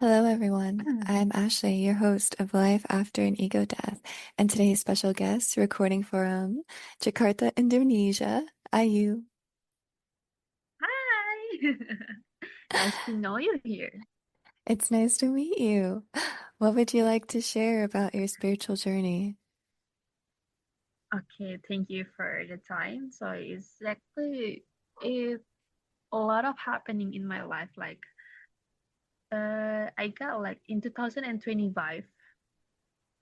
Hello, everyone. I'm Ashley, your host of Life After an Ego Death, and today's special guest, recording from Jakarta, Indonesia, Ayu. Hi. Nice to know you here. It's nice to meet you. What would you like to share about your spiritual journey? Okay, thank you for the time. So it's actually it a lot of happening in my life. Like I got like in 2025,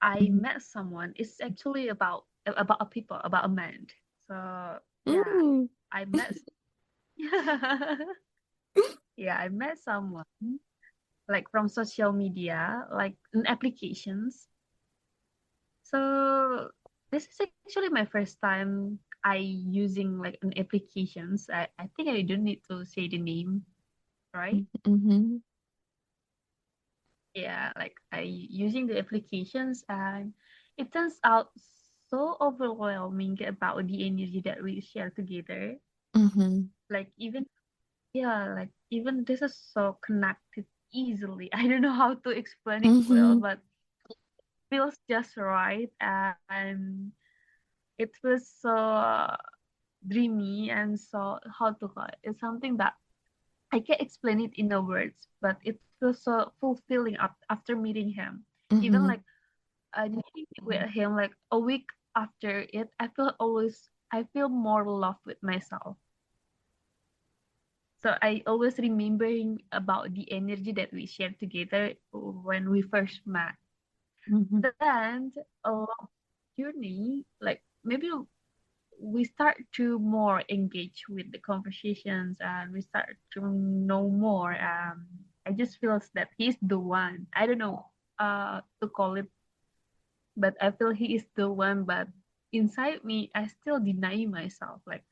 I Mhm. met someone. It's actually about a people, about a man. So yeah, Mm. I met yeah, I met someone like from social media, like in applications. So this is actually my first time I using like an applications. I think I don't need to say the name, right? Mm-hmm. Yeah, like I using the applications and it turns out so overwhelming about the energy that we share together. Mm-hmm. Like even yeah, like even this is so connected easily. I don't know how to explain it well, Mm-hmm. but feels just right and it was so dreamy and so how to call it. It's something that I can't explain it in the words, but it feels so fulfilling after meeting him. Even Mm-hmm. like meeting with him like a week after it, I feel more love with myself. So I always remembering about the energy that we shared together when we first met. Mm-hmm. Then along journey, like maybe we start to more engage with the conversations and we start to know more. I just feels that he's the one. I don't know to call it, but I feel he is the one. But inside me, I still deny myself. Like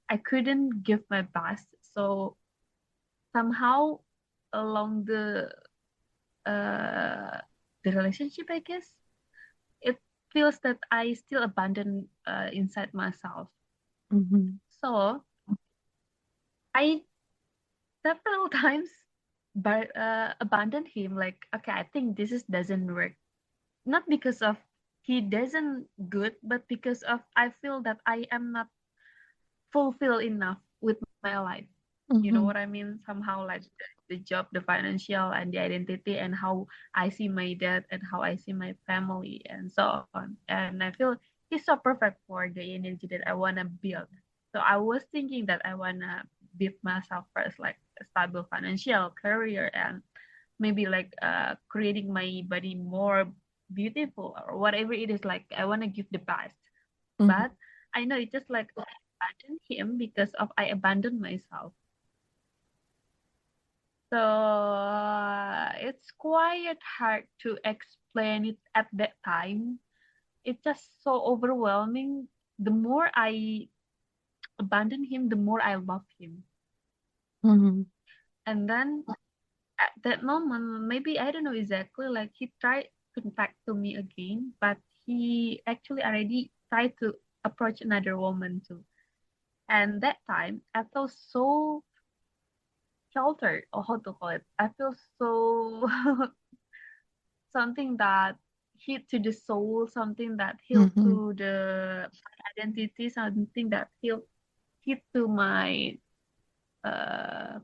I couldn't give my best. So somehow along uh the relationship, I guess it feels that I still abandon inside myself. Mm-hmm. So I several times but abandoned him like okay I think this is doesn't work not because of he doesn't good but because of I feel that I am not fulfilled enough with my life. You know Mm-hmm. what I mean? Somehow like the job, the financial and the identity and how I see my dad and how I see my family and so on. And I feel he's so perfect for the energy that I wanna build. So I was thinking that I wanna build myself first, like a stable financial career and maybe like creating my body more beautiful or whatever it is like I wanna give the best. Mm-hmm. But I know it's just like I abandoned him because of I abandoned myself. So it's quite hard to explain it at that time. It's just so overwhelming. The more I abandon him, the more I love him. Mm-hmm. And then at that moment, maybe I don't know exactly, like he tried to contact to me again, but he actually already tried to approach another woman too. And that time I felt so sheltered or how to call it. I feel so something that hit to the soul, something that hit Mm-hmm. to the identity, something that hit to my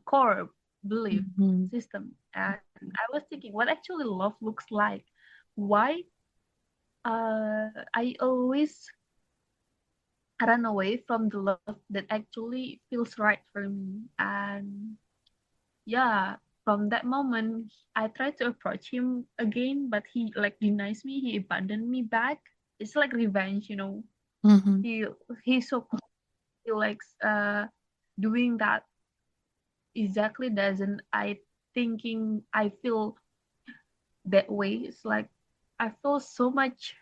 core belief Mm-hmm. system. And I was thinking what actually love looks like. Why I always run away from the love that actually feels right for me. And yeah, from that moment, I tried to approach him again, but he like denies me. He abandoned me back. It's like revenge, you know. Mm-hmm. He he's so he likes doing that exactly doesn't I thinking I feel that way. It's like I feel so much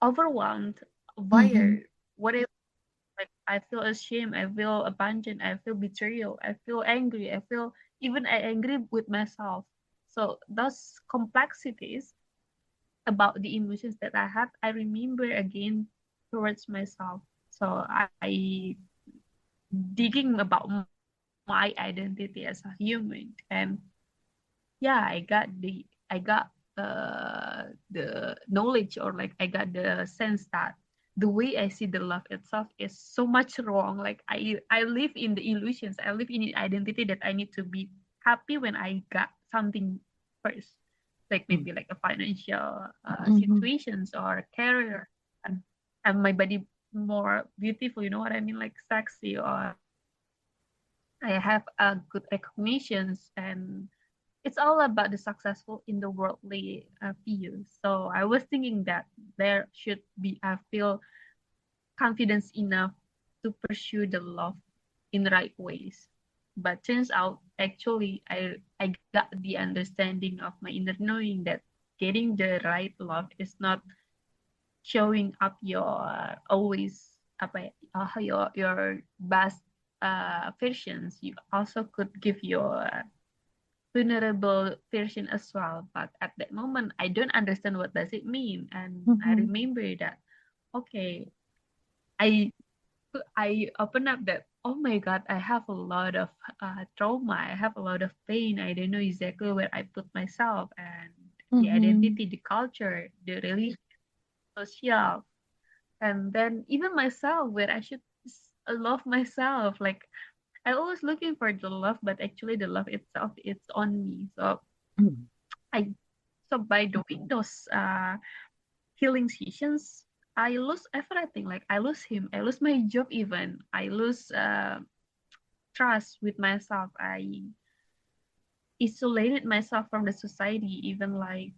overwhelmed Mm-hmm. via whatever. Like I feel ashamed. I feel abandoned. I feel betrayal. I feel angry. I feel even I angry with myself. So those complexities about the emotions that I have, I remember again towards myself. So I digging about my identity as a human, and yeah, I got the knowledge, or like I got the sense that the way I see the love itself is so much wrong. Like I live in the illusions, I live in the identity that I need to be happy when I got something first, like Mm. maybe like a financial Mm-hmm. situations or a career, and, and my body more beautiful, you know what I mean, like sexy, or I have a good recognitions, and it's all about the successful in the worldly view. So I was thinking that there should be, I feel confidence enough to pursue the love in the right ways. But turns out actually I got the understanding of my inner knowing that getting the right love is not showing up your always apa ya, your best versions. You also could give your vulnerable version as well, but at that moment I don't understand what does it mean, and I Mm-hmm. remember that okay, i I open up that, oh my god, I have a lot of trauma, I have a lot of pain, I don't know exactly where I put myself, and the Mm-hmm. identity, the culture, the religion, social, and then even myself, where I should love myself. Like I always looking for the love, but actually the love itself, it's on me. So Mm. I so by doing those healing sessions, I lose everything. Like I lose him, I lose my job, even I lose trust with myself. I isolated myself from the society, even like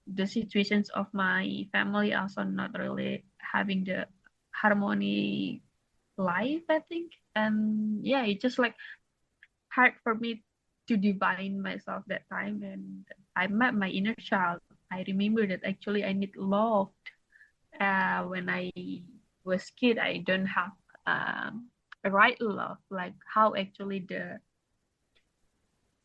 the situations of my family also not really having the harmony life, I think. And yeah, it's just like hard for me to divine myself that time, and I met my inner child. I remember that actually I need love. When I was kid, I don't have a right love, like how actually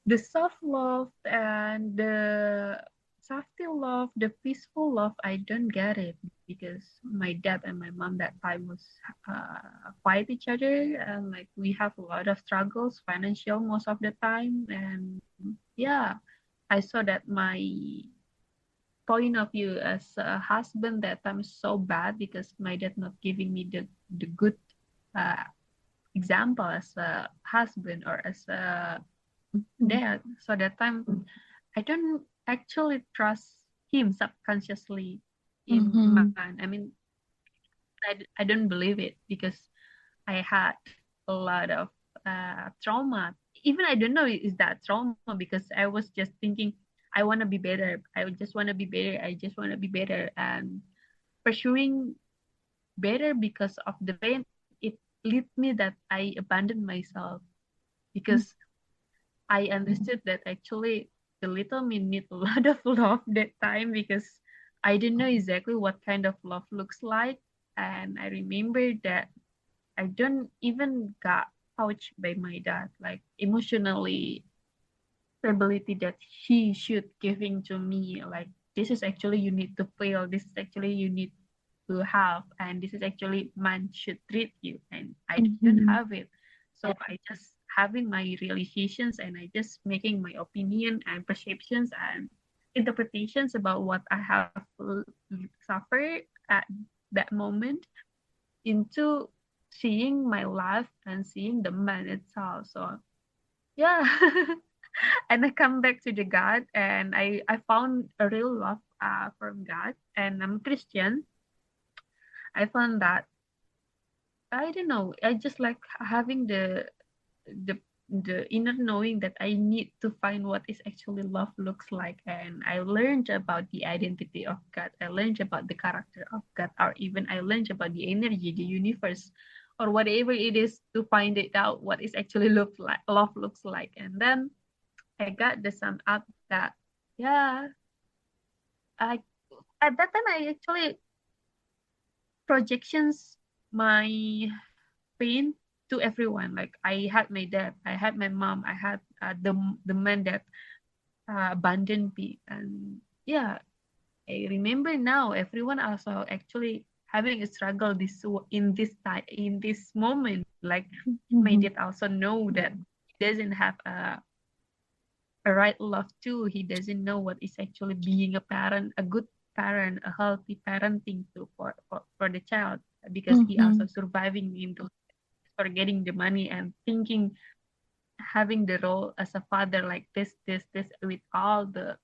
the soft love and the softy love, the peaceful love, I don't get it because my dad and my mom that time was fight each other, and like we have a lot of struggles, financial most of the time, and yeah, I saw that my point of view as a husband that time is so bad because my dad not giving me the good uh, example as a husband or as a Mm-hmm. dad. So that time I don't actually trust him subconsciously in Mm-hmm. man. I mean, I don't believe it because I had a lot of trauma. Even I don't know is that trauma because I was just thinking I want to be better. I just want to be better. I just want to be better, and pursuing better because of the pain. It lead me that I abandoned myself because I understood that actually the little me need a lot of love that time because I didn't know exactly what kind of love looks like. And I remember that I don't even got touched by my dad, like emotionally stability that he should giving to me. Like this is actually you need to feel, this is actually you need to have, and this is actually man should treat you, and I don't Mm-hmm. have it. So I just having my realizations, and I just making my opinion and perceptions and interpretations about what I have suffered at that moment into seeing my life and seeing the man itself. So yeah. And I come back to the God, and I found a real love from God, and I'm Christian. I found that I don't know. I just like having the the inner knowing that I need to find what is actually love looks like, and I learned about the identity of God. I learned about the character of God, or even I learned about the energy, the universe, or whatever it is to find it out what is actually look like love looks like, and then I got the sum up that yeah, I at that time I actually projections my pain to everyone. Like I had my dad, I had my mom, I had the man that abandoned me, and yeah, I remember now everyone also actually having a struggle in this time in this moment. Like my Mm-hmm. dad also know that he doesn't have a right love too. He doesn't know what is actually being a parent, a good parent, a healthy parenting too for the child, because he also Mhm. surviving into for getting the money and thinking having the role as a father like this with all Mhm.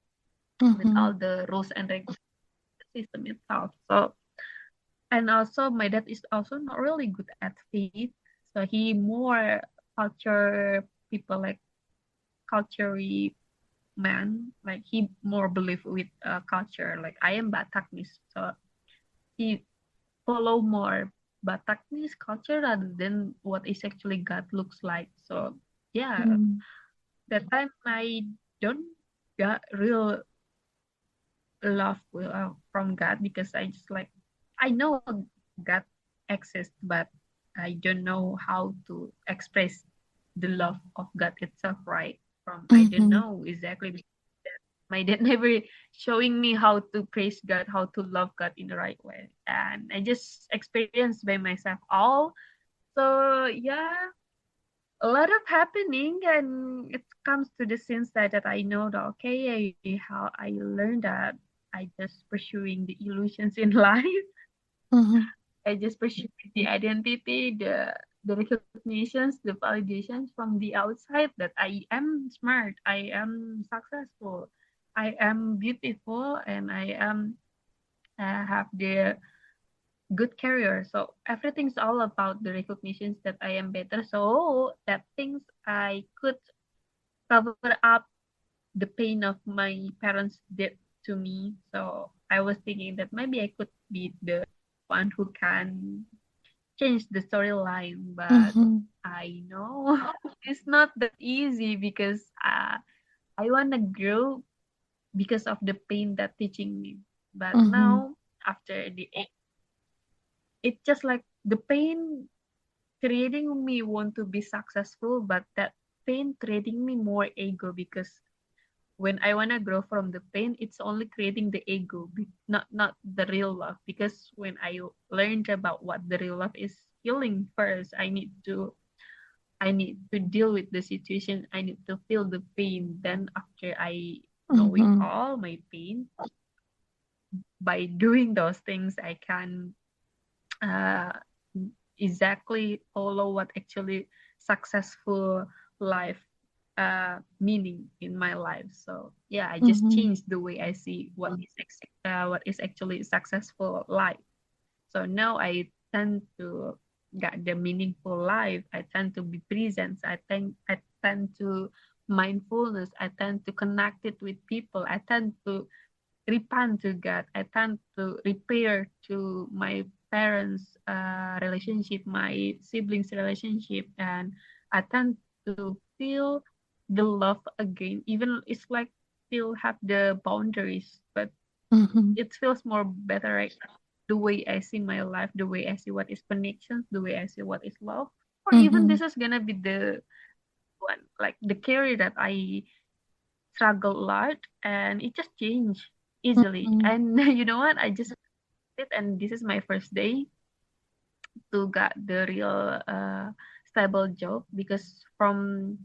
the rules and regulations system itself. So, and also my dad is also not really good at faith, so he more culture people like culture man, like he more believe with culture. Like I am Bataknis, so he follow more Bataknis culture rather than what is actually God looks like. So yeah, Mhm. that time I don't got real love from God, because I just like I know God exists, but I don't know how to express the love of God itself, right? From I don't Mhm. know exactly. My dad never showing me how to praise God, how to love God in the right way, and I just experienced by myself all. So yeah, a lot of happening, and it comes to the sense that I know that okay, how I learned that I just pursuing the illusions in life. Mhm. I just pursue the identity, the recognitions, the validations from the outside that I am smart, I am successful, I am beautiful, and I am have the good career. So everything's all about the recognitions that I am better. So that things I could cover up the pain of my parents did to me. So I was thinking that maybe I could be the one who can change the storyline, but Mhm. I know it's not that easy, because I want to grow because of the pain that teaching me. But Mhm. now after the it's just like the pain creating me want to be successful, but that pain creating me more ego, because when I wanna grow from the pain, it's only creating the ego, not the real love. Because when I learned about what the real love is, healing first, I need to deal with the situation. I need to feel the pain. Then after I knowing Mhm. all my pain, by doing those things, I can uh, exactly follow what actually successful life meaning in my life. So yeah, I just Mhm. changed the way I see what is actually successful life. So now I tend to get the meaningful life. I tend to be present. I tend to mindfulness. I tend to connect it with people. I tend to repent to God. I tend to repair to my parents' relationship, my siblings' relationship, and I tend to feel the love again. Even it's like still have the boundaries, but Mhm. it feels more better right now. The way I see my life, the way I see what is connections, the way I see what is love, or even Mhm. this is gonna be the one like the career that I struggle a lot, and it just changed easily. Mhm. And you know what? I just it, and this is my first day to get the real stable job, because from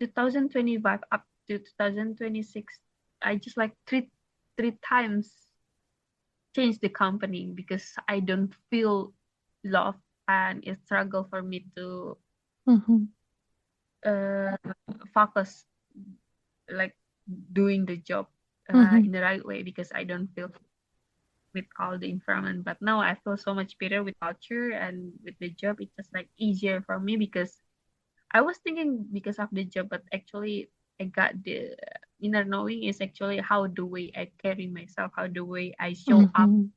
2025 up to 2026, I just like three times change the company, because I don't feel love, and it's struggle for me to Mhm. uh, focus like doing the job Mhm. in the right way, because I don't feel with all the environment. But now I feel so much better with culture and with the job. It's just like easier for me, because I was thinking because of the job, but actually I got the inner knowing is actually how the way I carry myself, how the way I show up, Mhm.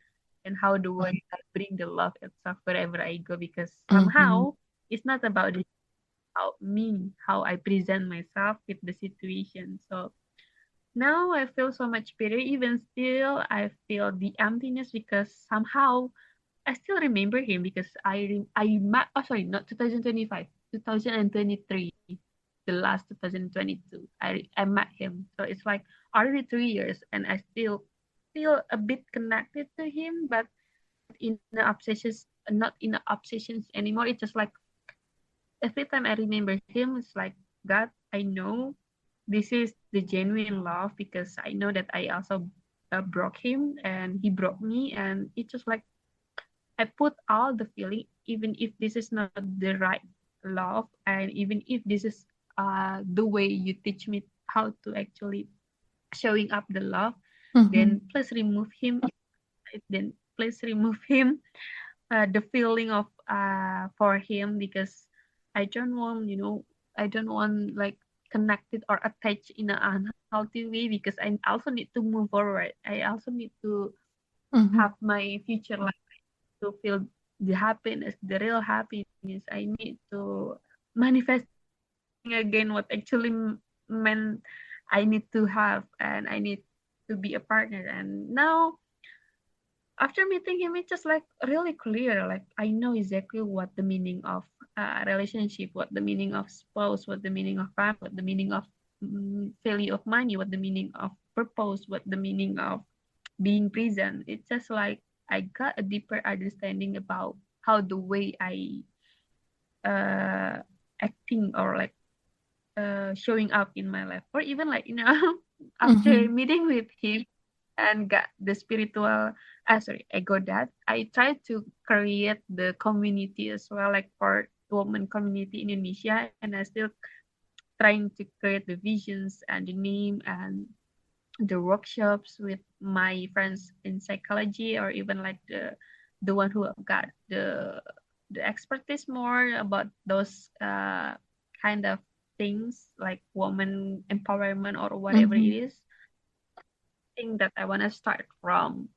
and how the way I bring the love itself wherever I go. Because Mhm. somehow it's not about how me, how I present myself with the situation. So now I feel so much better. Even still, I feel the emptiness, because somehow I still remember him, because I met, oh sorry, not 2025, 2023, the last 2022. I met him. So it's like already 3 years, and I still feel a bit connected to him, but in the obsessions, not in the obsessions anymore. It's just like every time I remember him, it's like God, I know this is the genuine love, because I know that I also broke him and he broke me, and it's just like I put all the feeling, even if this is not the right love, and even if this is the way you teach me how to actually showing up the love, Mm-hmm. then please remove him. Then please remove him, the feeling of for him, because I don't want, I don't want like connected or attached in an unhealthy way, because I also need to move forward. I also need to Mm-hmm. have my future life, to feel the happiness, the real happiness. I need to manifesting again what actually meant I need to have, and I need to be a partner. And now after meeting him, it's just like really clear. Like I know exactly what the meaning of relationship, what the meaning of spouse, what the meaning of family, what the meaning of value of money, what the meaning of purpose, what the meaning of being present. It's just like I got a deeper understanding about how the way I uh, acting, or like showing up in my life, or even like after Mm-hmm. meeting with him and got the spiritual, sorry, ego that I try to create the community as well, like for woman community in Indonesia, and I still trying to create the visions and the name and the workshops with my friends in psychology, or even like the one who got the expertise more about those kind of things, like woman empowerment or whatever it Mm-hmm. is. Thing that I want to start from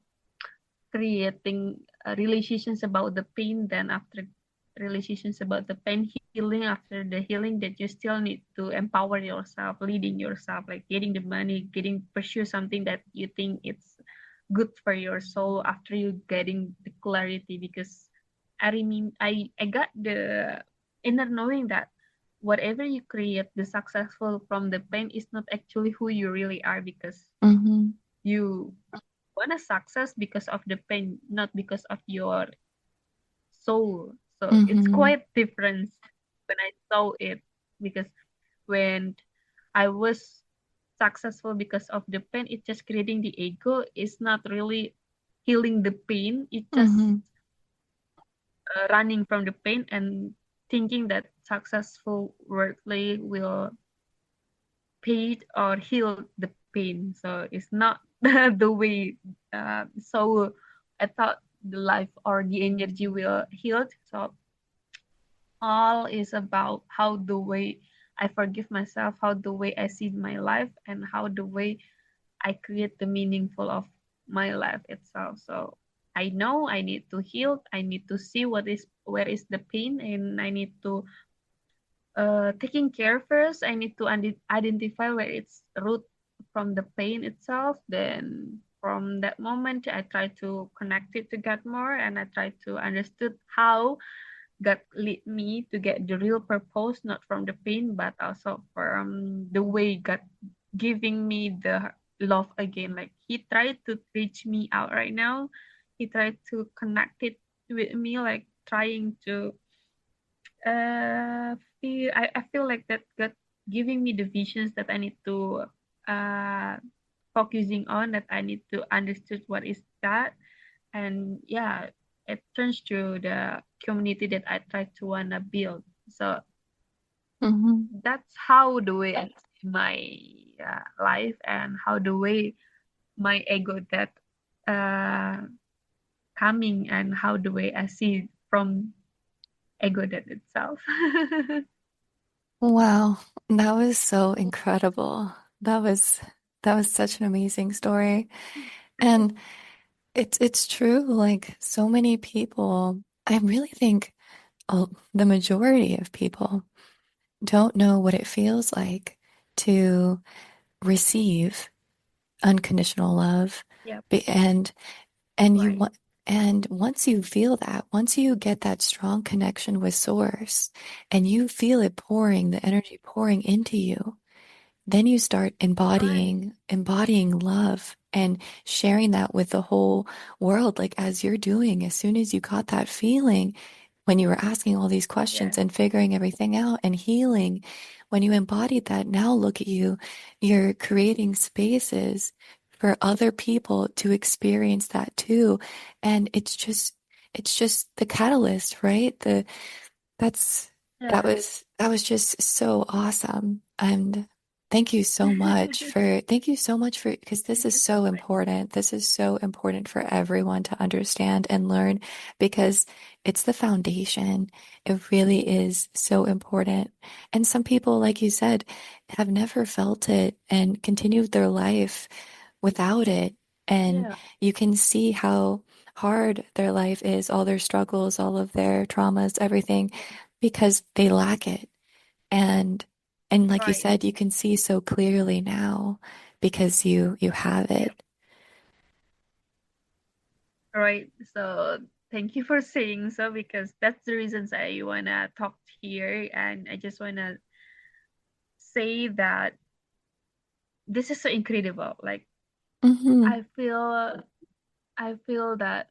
creating realizations about the pain, then after realizations about the pain, healing, after the healing, that you still need to empower yourself, leading yourself, like getting the money, getting pursue something that you think it's good for your soul, after you getting the clarity. Because I got the inner knowing that whatever you create the successful from the pain is not actually who you really are, because Mm-hmm. you want a success because of the pain, not because of your soul. So it's Mm-hmm. quite different when I saw it, because when I was successful because of the pain, it's just creating the ego. It's not really healing the pain. It's just Mm-hmm. running from the pain and thinking that successful workly will pay or heal the pain. So it's not the way. So I thought the life or the energy will heal. So all is about how the way I forgive myself, how the way I see my life, and how the way I create the meaningful of my life itself. So I know I need to heal. I need to see where is the pain, and I need to taking care first. I need to identify where it's root from the pain itself. Then from that moment, I try to connect it to God more, and I try to understood how God lead me to get the real purpose, not from the pain, but also from the way God giving me the love again. Like He tried to reach me out right now. He tried to connect it with me, like trying to I feel like that God giving me the visions that I need to uh focusing on, that I need to understood what is that. And yeah, it turns to the community that I try to wanna build. So Mm-hmm. that's how the way I see my life, and how the way my ego that uh coming, and how the way I see from ego that itself. Wow, that was so incredible. That was that was such an amazing story. And it's true, like so many people, I really think the majority of people don't know what it feels like to receive unconditional love. Yep, Be- And and you right. want and once you feel that, once you get that strong connection with source and you feel it pouring, the energy pouring into you, then you start Right. embodying love and sharing that with the whole world, like as you're doing. As soon as you got that feeling when you were asking all these questions Yes. and figuring everything out and healing, when you embody that, now look at you, you're creating spaces for other people to experience that too. And it's just the catalyst, right? That's Yeah. that was just so awesome. And thank you so much for because this Thank is you so so much. important. This is so important for everyone to understand and learn because it's the foundation. It really is so important. And some people, like you said, have never felt it and continued their life without it. And Yeah. you can see how hard their life is, all their struggles, all of their traumas, everything, because they lack it. And and like you Right. said, you can see so clearly now because you have Yeah. it. Right. So thank you for saying so because that's the reasons I wanna talk here, and I just wanna say that this is so incredible. Like Mm-hmm. I feel I feel that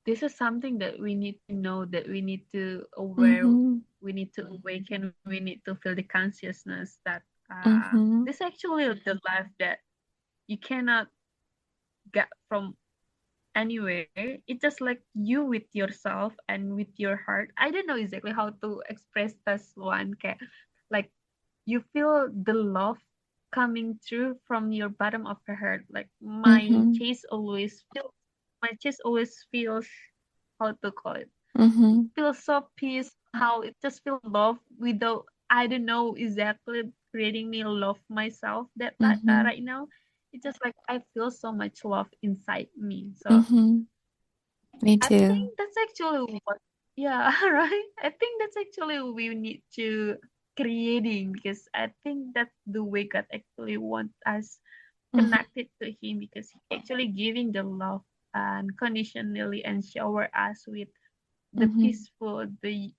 this is something that we need to know, that we need to aware, Mm-hmm. we need to awaken, we need to feel the consciousness that Mm-hmm. this actually is the life that you cannot get from anywhere. It's just like you with yourself and with your heart. I don't know exactly how to express this one. Like you feel the love coming through from your bottom of your heart. Like Mm-hmm. my chest always feels, how to call it, Mm-hmm. feels so peace. How it just feels love without, I don't know exactly, creating me love myself Mm-hmm. right now. It's just like I feel so much love inside me. So Mm-hmm. Me I too. think that's actually what, yeah, right. I think that's actually we need to creating, because I think that's the way God actually want us Mm-hmm. connected to Him, because He actually giving the love unconditionally and shower us with the Mm-hmm. peaceful, the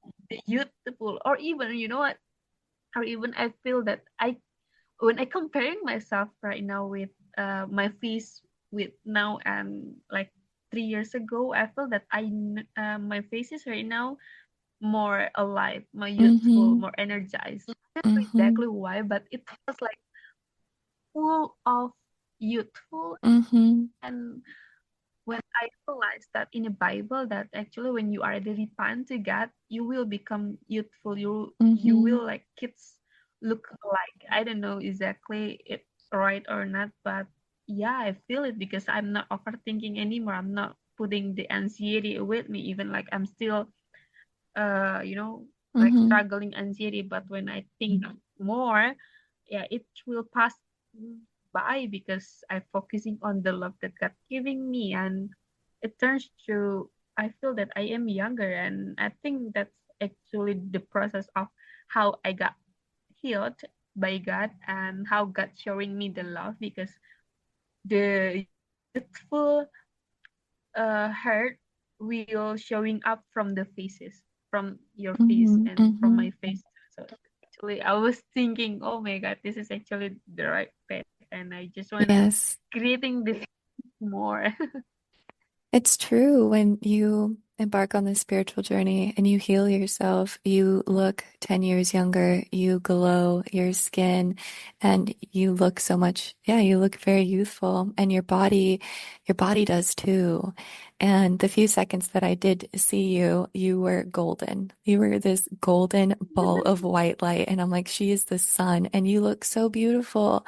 youthful, or even, you know what, or even I feel that I, when I comparing myself right now with my face with now and like 3 years ago, I feel that my face is right now more alive, more youthful, Mm-hmm. more energized. I don't know Mm-hmm. exactly why, but it feels like full of youthful. Mm-hmm. And when I realized that in the Bible, that actually when you are the repent to God, you will become youthful. You Mm-hmm. will like kids look like. I don't know exactly it right or not, but yeah, I feel it because I'm not overthinking anymore. I'm not putting the anxiety with me, even like I'm still you know, like Mm-hmm. struggling anxiety. But when I think more, yeah, it will pass by because I'm focusing on the love that God giving me, and it turns to, I feel that I am younger, and I think that's actually the process of how I got healed by God, and how God showing me the love, because the youthful hurt will showing up from the faces, from your face Mm-hmm. and from Mm-hmm. my face. So actually I was thinking, oh my god, this is actually the right path, and I just wanna Yes. creating this more. It's true. When you embark on this spiritual journey and you heal yourself, you look 10 years younger, you glow your skin, and you look so much, yeah, you look very youthful, and your body does too. And the few seconds that I did see you, you were golden. You were this golden ball of white light. And I'm like, she is the sun, and you look so beautiful.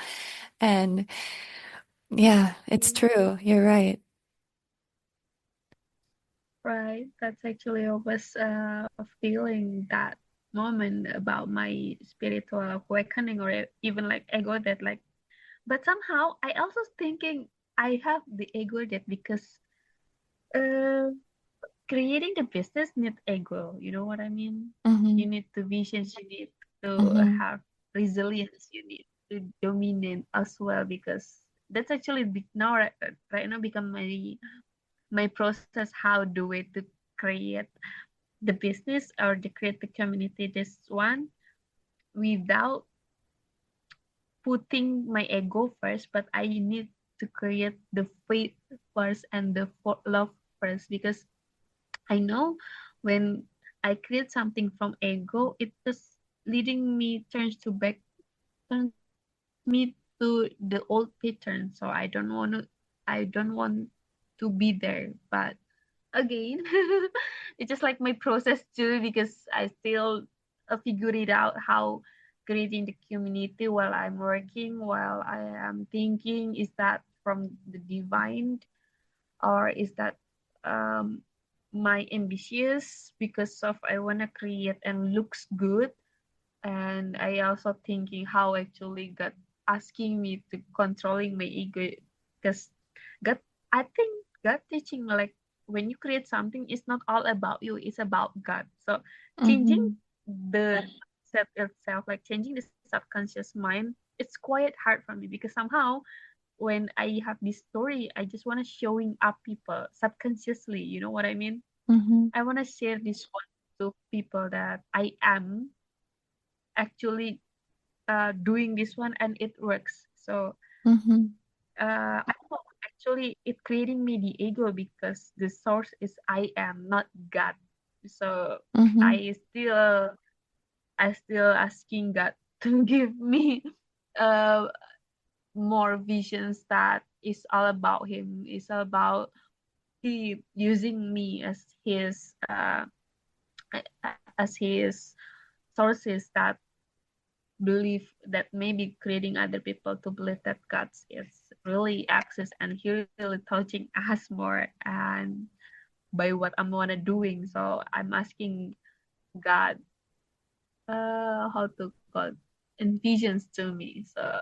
And yeah, it's true. You're right. Right, that's actually I was feeling that moment about my spiritual awakening, or even like ego that like, but somehow I also thinking I have the ego that because uh creating the business need ego. You know what I mean? Mm-hmm. You need to vision, you need to Mm-hmm. have resilience, you need to dominate as well, because that's actually now right now become my process, how do it to create the business or to create the community, this one, without putting my ego first, but I need to create the faith first and the love first, because I know when I create something from ego, it just leading me turns to back turns me to the old pattern. So I don't want to be there. But again, it's just like my process too, because I still figure it out how creating the community while I'm working, while I am thinking, is that from the divine, or is that um, my ambitious because of I want to create and looks good. And I also thinking how actually God asking me to controlling my ego, because God, I think God teaching like when you create something, it's not all about you, it's about God. So changing Mm-hmm. the set itself, like changing the subconscious mind, it's quite hard for me, because somehow when I have this story, I just want to showing up people subconsciously. You know what I mean? Mm-hmm. I want to share this one to people that I am actually doing this one and it works. So Mm-hmm. I know actually it creating me the ego, because the source is I am, not God. So Mm-hmm. I still I still asking God to give me uh more visions that is all about him, is all about he using me as his sources, that believe that maybe creating other people to believe that God is really exists, and he really touching us more and by what I'm wanna doing. So I'm asking God how to call envisions to me. So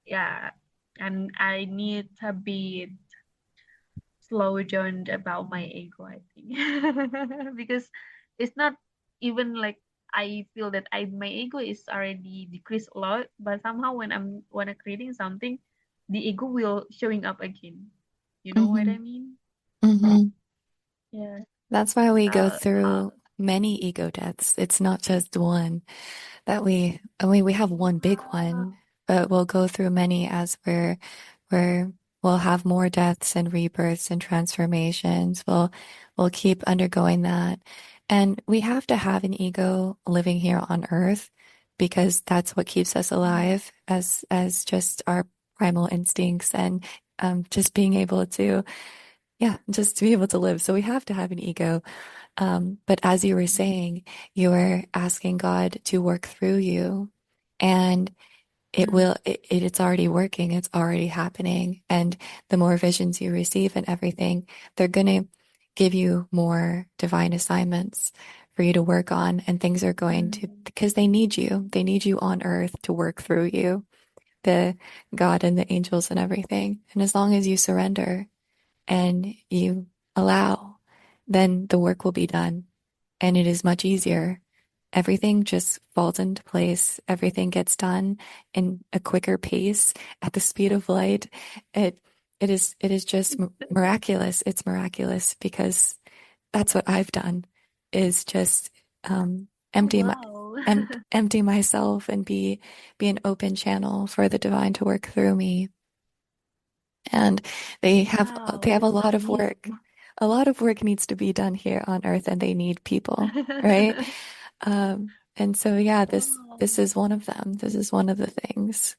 yeah, and I need to be slow down about my ego, I think. Because it's not even like I feel that my ego is already decreased a lot, but somehow when I'm creating something, the ego will showing up again. You know what Mm-hmm. I mean? Mm-hmm. Yeah. That's why we go How through many ego deaths. It's not just one that I mean, we have one big one, but we'll go through many as we're, we'll have more deaths and rebirths and transformations. We'll keep undergoing that. And we have to have an ego living here on earth because that's what keeps us alive as just our primal instincts and just being able to, yeah, just to be able to live. So we have to have an ego. But as you were saying, you were asking God to work through you, and it's already working, it's already happening. And the more visions you receive and everything, they're going to give you more divine assignments for you to work on, and things are going to, because they need you on earth to work through you, the God and the angels and everything. And as long as you surrender and you allow, then the work will be done and it is much easier. Everything just falls into place. Everything gets done in a quicker pace at the speed of light. It it is just miraculous. It's miraculous because that's what I've done is just oh empty my wow. empty myself and be an open channel for the divine to work through me. And they Wow, have a that's lot of amazing. work. A lot of work needs to be done here on earth and they need people, right? And so yeah, Wow. this is one of them. This is one of the things.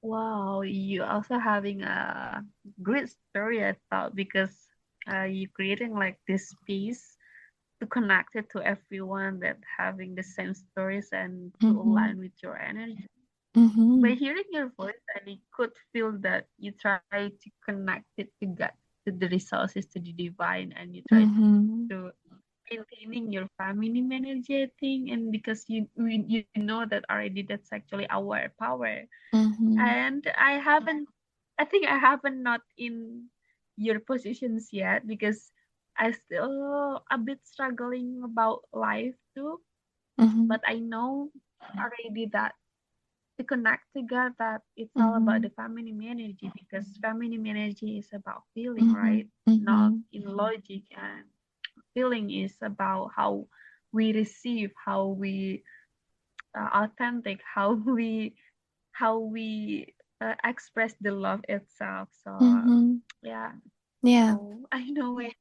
Wow, you also having a great story, I thought, because you creating like this space to connect it to everyone that having the same stories and to Mm-hmm. align with your energy. By Mm-hmm. hearing your voice, I could feel that you try to connect it to God, to the resources, to the divine, and you try Mm-hmm. to maintaining your feminine energy, I think, and because you know that already that's actually our power. Mm-hmm. And I think I haven't not in your positions yet, because I still a bit struggling about life too. Mm-hmm. But I know already that to connect to God, that it's all about Mm-hmm. the feminine energy, because feminine energy is about feeling, Mm-hmm. right? Not Mm-hmm. in logic, and feeling is about how we receive, how we authentic, how we express the love itself. So Mm-hmm. yeah, Yeah. oh, I know it.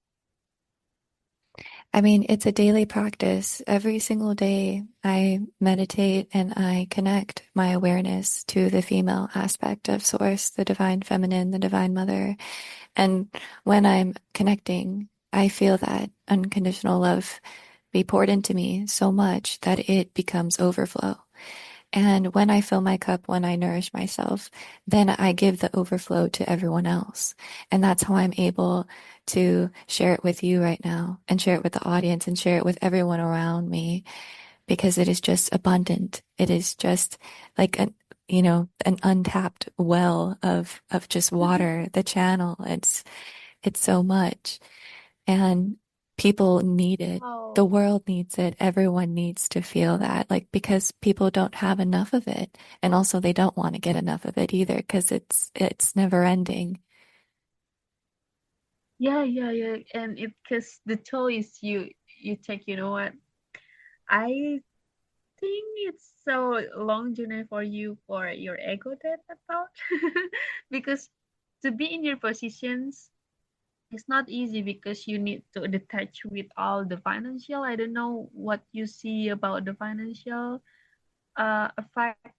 I mean, it's a daily practice. Every single day, I meditate and I connect my awareness to the female aspect of Source, the divine feminine, the divine mother. And when I'm connecting, I feel that unconditional love be poured into me so much that it becomes overflow. And when I fill my cup, when I nourish myself, then I give the overflow to everyone else. And that's how I'm able to share it with you right now and share it with the audience and share it with everyone around me because it is just abundant. It is just like an untapped well of just water, the channel. It's so much. And people need it. The Oh, world needs it. Everyone needs to feel that, like, because people don't have enough of it. And also they don't want to get enough of it either because it's never ending. yeah, yeah, yeah. And it because the choice you take, you know what? I think it's so long journey for you for your ego death about because to be in your positions it's not easy because you need to detach with all the financial. I don't know what you see about the financial effect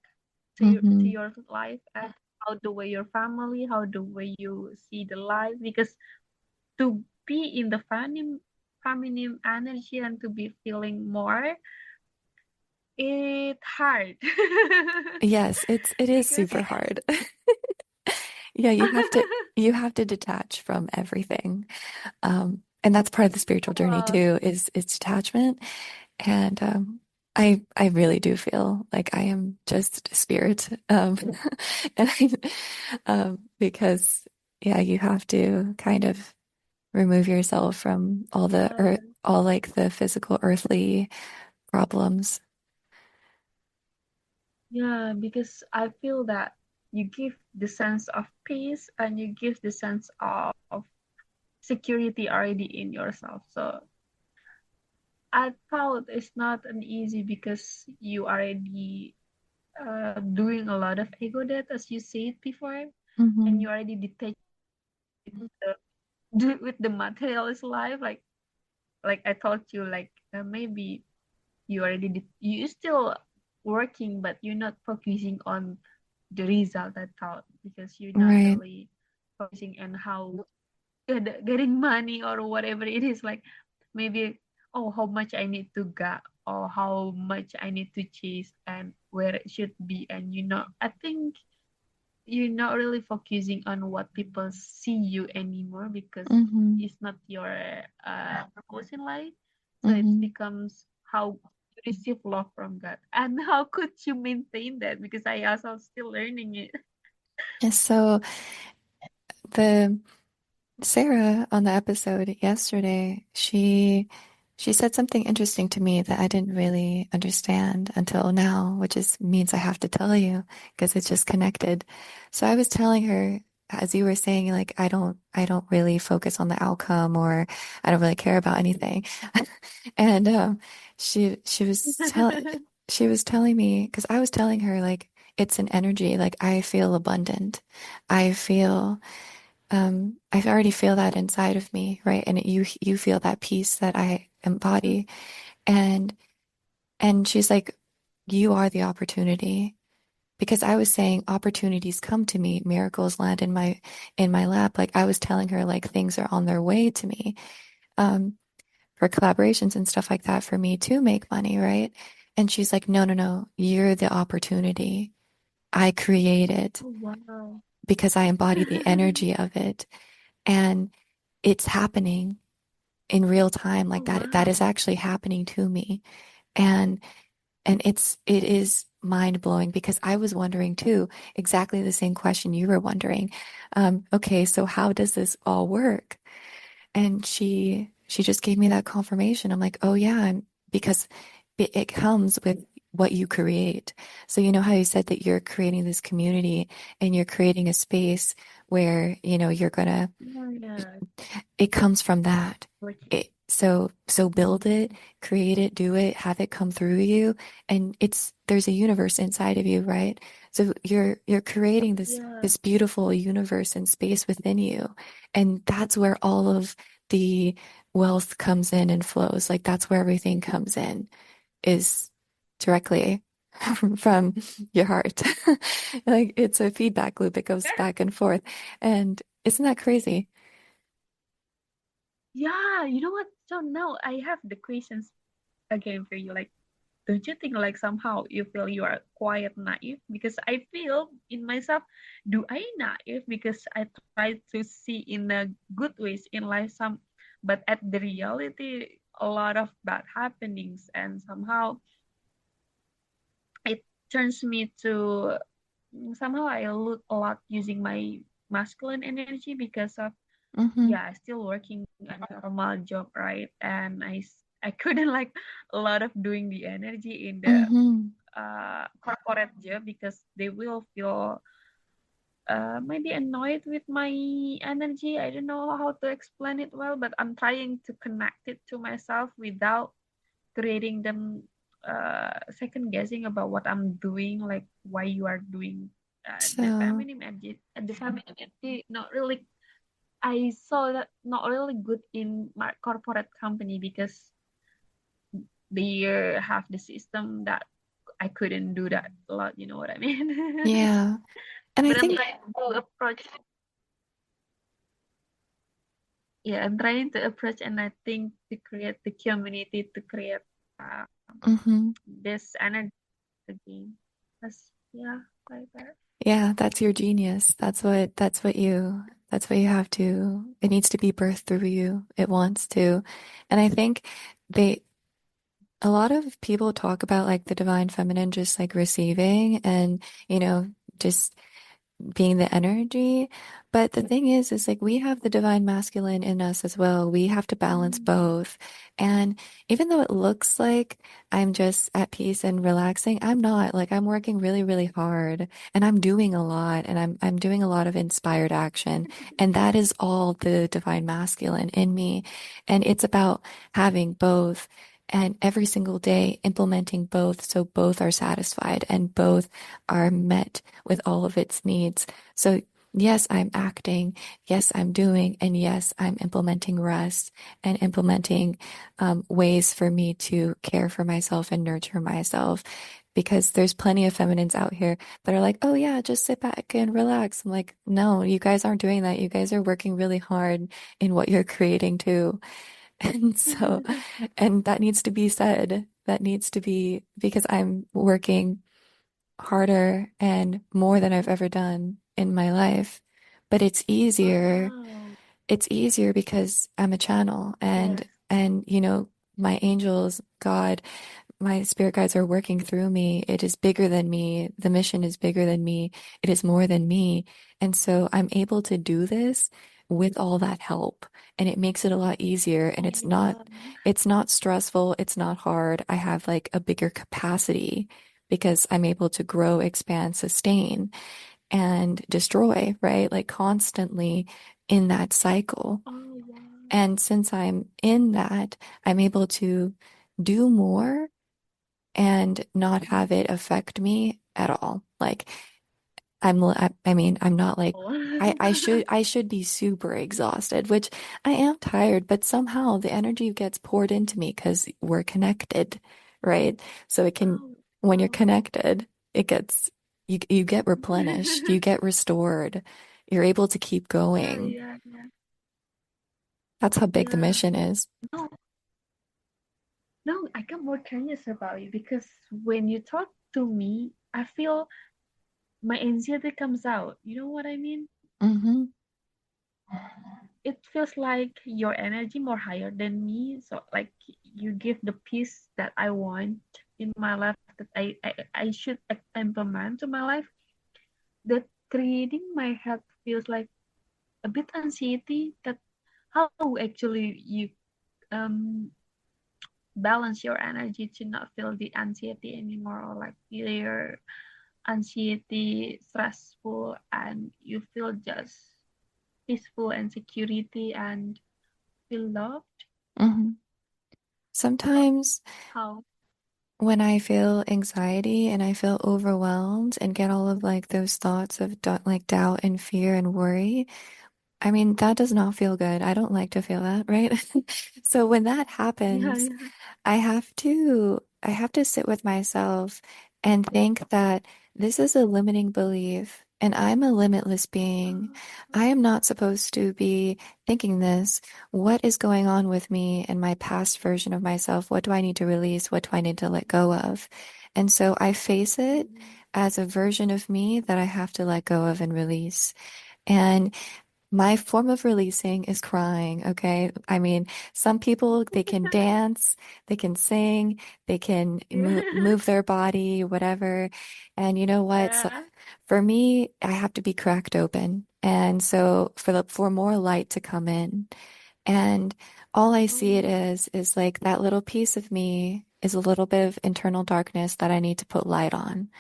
to Mm-hmm. your life and how the way your family, how the way you see the life because to be in the feminine energy and to be feeling more it's hard Yes, it is because super hard. Yeah, you have to detach from everything. And that's part of the spiritual journey uh, too, is detachment. And I really do feel like I am just spirit. And because yeah, you have to kind of remove yourself from all the uh, earth, all like the physical earthly problems. yeah, because I feel that you give the sense of peace and you give the sense of security already in yourself. So I thought it's not an easy because you already doing a lot of ego death as you said before, and Hmm. you already detached with with the materialist life. Like I told you, like maybe you already you still working, but you're not focusing on the result. I thought because you're not Right. really focusing on how getting money or whatever it is like maybe oh how much I need to get or how much I need to chase and where it should be and I think you're not really focusing on what people see you anymore because Hmm. it's not your purpose in life so it Hmm. becomes how you receive love from God and how could you maintain that because I also still learning it. And so the Sarah on the episode yesterday, she said something interesting to me that I didn't really understand until now, which is means I have to tell you because it's just connected. So I was telling her, as you were saying, like I don't really focus on the outcome or I don't really care about anything. And she was telling me because I was telling her like it's an energy, like I feel abundant. I feel I already feel that inside of me, right? And you feel that peace that I embody. And she's like, you are the opportunity. Because I was saying opportunities come to me, miracles land in my lap. Like I was telling her like things are on their way to me. Um, for collaborations and stuff like that for me to make money, right? And she's like, no, no, no, you're the opportunity. I create it Oh wow. because I embody the energy of it. And it's happening in real time Oh like that wow. is actually happening to me. And it is mind blowing because I was wondering too, exactly the same question you were wondering. Okay, so how does this all work? And she just gave me that confirmation. I'm like, oh yeah, because it comes with what you create. So you know how you said that you're creating this community and you're creating a space where, you're gonna Yeah, yeah. it comes from that. Working. So build it, create it, do it, have it come through you, and there's a universe inside of you, right? So you're creating Yeah. this beautiful universe and space within you, and that's where all of the wealth comes in and flows. Like that's where everything comes in, is directly from your heart. Like it's a feedback loop. It goes back and forth. And isn't that crazy? Yeah, you know what? So now I have the questions again for you. Like, don't you think like somehow you feel you are quite naive? Because I feel in myself, do I naive? Because I try to see in a good ways in life some, but at the reality, a lot of bad happenings, and somehow it turns me to somehow I look a lot using my masculine energy because of Mm-hmm. yeah, still working a normal job, right? And I couldn't like a lot of doing the energy in the Mm-hmm. corporate job because they will feel maybe annoyed with my energy. I don't know how to explain it well, but I'm trying to connect it to myself without creating them second guessing about what I'm doing, like why you are doing the So, feminine energy, the feminine energy, not really I saw that not really good in my corporate company because they have the system that I couldn't do that a lot. You know what I mean? yeah. And I But I'm think, trying to approach. Yeah, I'm trying to approach, and I think to create the community to create uh, mhm. this energy again. That's yeah, like that. Yeah, that's your genius. That's what you have to, it needs to be birthed through you. It wants to. And I think they, a lot of people talk about like the divine feminine just like receiving and, you know, just being the energy. But the thing is like we have the divine masculine in us as well. We have to balance Mm. both. And even though it looks like I'm just at peace and relaxing, I'm not. Like I'm working really, really hard and I'm doing a lot and I'm doing a lot of inspired action. And that is all the divine masculine in me. And it's about having both. And every single day implementing both so both are satisfied and both are met with all of its needs. So, yes, I'm acting. Yes, I'm doing. And yes, I'm implementing rest and implementing ways for me to care for myself and nurture myself. Because there's plenty of feminines out here that are like, oh, yeah, just sit back and relax. I'm like, no, you guys aren't doing that. You guys are working really hard in what you're creating too. And so, and that needs to be said. That needs to be because I'm working harder and more than I've ever done in my life. But it's easier. Wow. It's easier because I'm a channel Yes. and you know, my angels, God, my spirit guides are working through me. It is bigger than me. The mission is bigger than me. It is more than me. And so I'm able to do this with all that help. And it makes it a lot easier. And Oh, wow. it's not stressful. It's not hard. I have like a bigger capacity because I'm able to grow, expand, sustain, and destroy, right? Like constantly in that cycle. Oh, wow. And since I'm in that, I'm able to do more and not have it affect me at all. Like I mean, I'm not like Oh. I should be super exhausted, which I am tired, but somehow the energy gets poured into me because we're connected, right? So it can Oh, when you're wow. connected, it gets you get replenished, you get restored, you're able to keep Yeah, going. yeah, yeah. That's how big the Yeah. mission is. No, no, I got more curious about you because when you talk to me, I feel my anxiety comes out. You know what I mean? Mm-hmm. It feels like your energy more higher than me. So like you give the peace that I want in my life that I should implement to my life. That creating my health feels like a bit anxiety that how actually you um balance your energy to not feel the anxiety anymore or like your anxiety stressful and you feel just peaceful and security and feel loved. Mm-hmm. Sometimes How when I feel anxiety and I feel overwhelmed and get all of like those thoughts of like doubt and fear and worry, I mean, that does not feel good. I don't like to feel that, right? So when that Yeah, happens, yeah. I have to sit with myself and think that this is a limiting belief and I'm a limitless being. I am not supposed to be thinking this. What is going on with me and my past version of myself? What do I need to release? What do I need to let go of? And so I face it Mm. as a version of me that I have to let go of and release. And my form of releasing is crying, okay? I mean, some people, they can dance, they can sing, they can Yeah. move their body, whatever. And you know what? So Yeah. for me, I have to be cracked open. And so for more light to come in. And all I see it Oh. is like that little piece of me is a little bit of internal darkness that I need to put light on.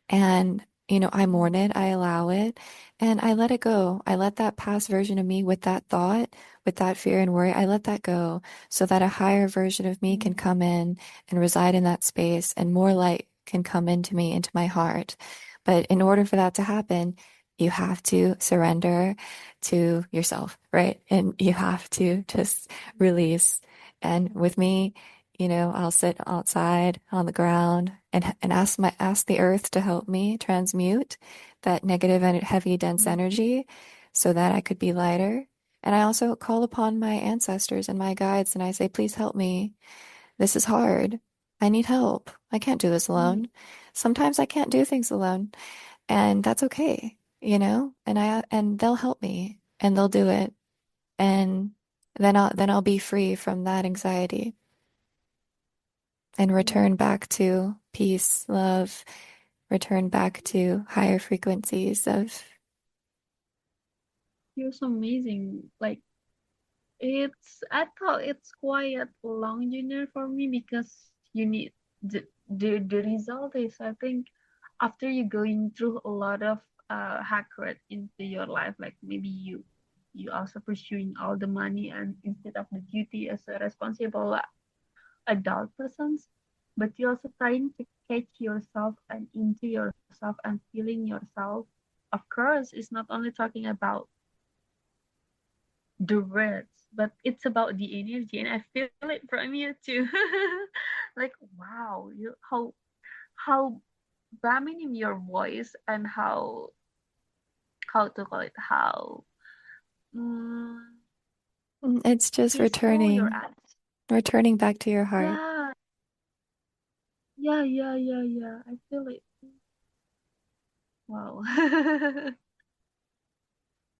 And, I mourn it, I Mm. allow it, and I let it go. I let that past version of me with that thought, with that fear and worry, I let that go so that a higher version of me can Mm. come in and reside in that space and more light can come into me, into my heart. But in order for that to happen, you have to surrender to yourself, right? And you have to just release. And with me, I'll sit outside on the ground and ask the earth to help me transmute that negative and heavy dense Mm. energy so that I could be lighter. And I also call upon my ancestors and my guides and I say, please help me. This is hard. I need help. I can't do this Mm. alone. Sometimes I can't do things alone, and that's okay, and they'll help me and they'll do it. And then I'll be free from that anxiety and Mm. return back to peace, love, return back to higher frequencies of. You're so amazing. Like I thought it's quite a long journey for me because you need the result is I think after you going through a lot of hard into your life, like maybe you also pursuing all the money and instead of the duty as a responsible adult persons, but you also trying to catch yourself and into yourself and feeling yourself. Of course, it's not only talking about the words, but it's about the energy, and I feel it from you too. Like wow, you how ramming in your voice and how to call it mm, It's just peaceful your returning, eyes. returning back to your heart. Yeah, yeah, yeah, yeah, yeah. I feel it. Wow.